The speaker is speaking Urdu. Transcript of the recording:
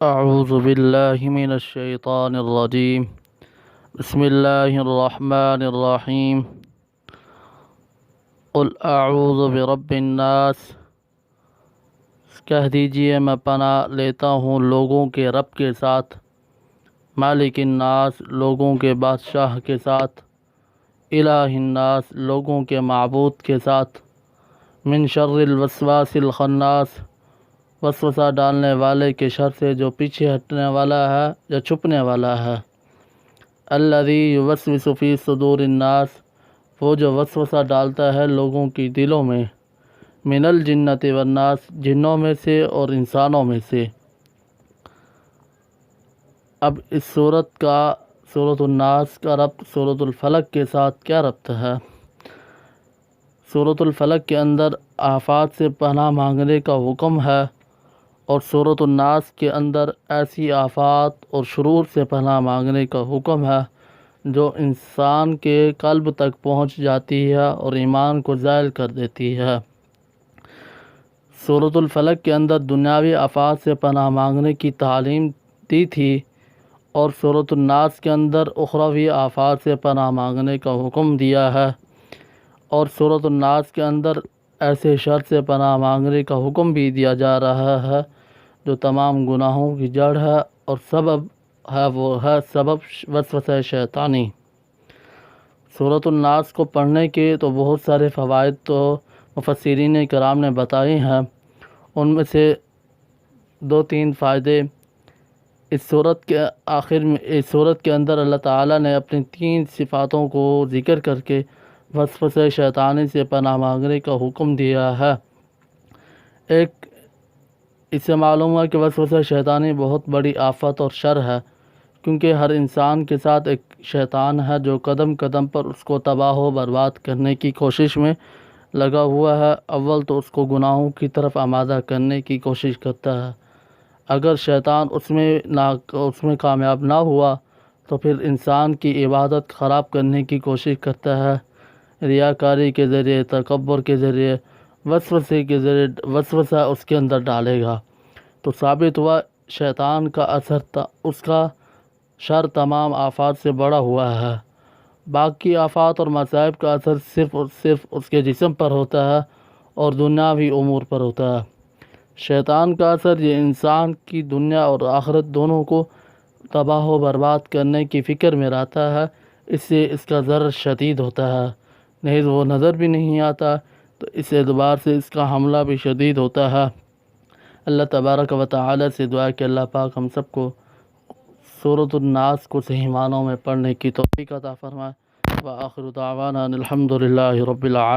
اعوذ باللہ من الشیطان الرجیم بسم اللہ الرحمن الرحیم قل اعوذ برب الناس، کہہ دیجئے میں پناہ لیتا ہوں لوگوں کے رب کے ساتھ، مالک الناس لوگوں کے بادشاہ کے ساتھ، الہ الناس لوگوں کے معبود کے ساتھ، من شر الوسواس الخناس وسوسہ ڈالنے والے کے شر سے جو پیچھے ہٹنے والا ہے یا چھپنے والا ہے، الذی یوسوس فی صدور الناس وہ جو وسوسہ ڈالتا ہے لوگوں کی دلوں میں، من الجنۃ والناس جنوں میں سے اور انسانوں میں سے۔ اب اس سورۃ الناس کا ربط سورۃ الفلق کے ساتھ کیا ربط ہے؟ سورۃ الفلق کے اندر آفات سے پناہ مانگنے کا حکم ہے، اور سورۃ الناس کے اندر ایسی آفات اور شرور سے پناہ مانگنے کا حکم ہے جو انسان کے قلب تک پہنچ جاتی ہے اور ایمان کو زائل کر دیتی ہے۔ سورۃ الفلق کے اندر دنیاوی آفات سے پناہ مانگنے کی تعلیم دی تھی، اور سورۃ الناس کے اندر اخروی آفات سے پناہ مانگنے کا حکم دیا ہے، اور سورۃ الناس کے اندر ایسے شر سے پناہ مانگنے کا حکم بھی دیا جا رہا ہے جو تمام گناہوں کی جڑ ہے اور سبب ہے، وہ ہے سبب وسوسہ شیطانی۔ سورۃ الناس کو پڑھنے کے تو بہت سارے فوائد تو مفسرین کرام نے بتائے ہیں، ان میں سے 2-3 فائدے اس سورت کے آخر میں، اس سورت کے اندر اللہ تعالیٰ نے اپنی 3 صفاتوں کو ذکر کر کے وسوسہ شیطانی سے پناہ مانگنے کا حکم دیا ہے۔ ایک، اس سے معلوم ہے کہ وسوسہ شیطانی بہت بڑی آفت اور شر ہے، کیونکہ ہر انسان کے ساتھ ایک شیطان ہے جو قدم قدم پر اس کو تباہ و برباد کرنے کی کوشش میں لگا ہوا ہے۔ اول تو اس کو گناہوں کی طرف آمادہ کرنے کی کوشش کرتا ہے، اگر شیطان اس میں کامیاب نہ ہوا تو پھر انسان کی عبادت خراب کرنے کی کوشش کرتا ہے، ریاکاری کے ذریعے، تکبر کے ذریعے، وسوسے کے ذریعے وسوسہ اس کے اندر ڈالے گا، تو ثابت ہوا شیطان کا اثر، اس کا شر تمام آفات سے بڑا ہوا ہے۔ باقی آفات اور مصائب کا اثر صرف اور صرف اس کے جسم پر ہوتا ہے اور دنیاوی امور پر ہوتا ہے۔ شیطان کا اثر یہ انسان کی دنیا اور آخرت دونوں کو تباہ و برباد کرنے کی فکر میں رہتا ہے، اس سے اس کا ضرر شدید ہوتا ہے، نیز وہ نظر بھی نہیں آتا، تو اس اعتبار سے اس کا حملہ بھی شدید ہوتا ہے۔ اللہ تبارک و تعالی سے دعا کہ اللہ پاک ہم سب کو سورۃ الناس کو صحیح معنوں میں پڑھنے کی توفیق عطا فرمائے۔ وآخر دعوانا الحمد للہ رب العالمین۔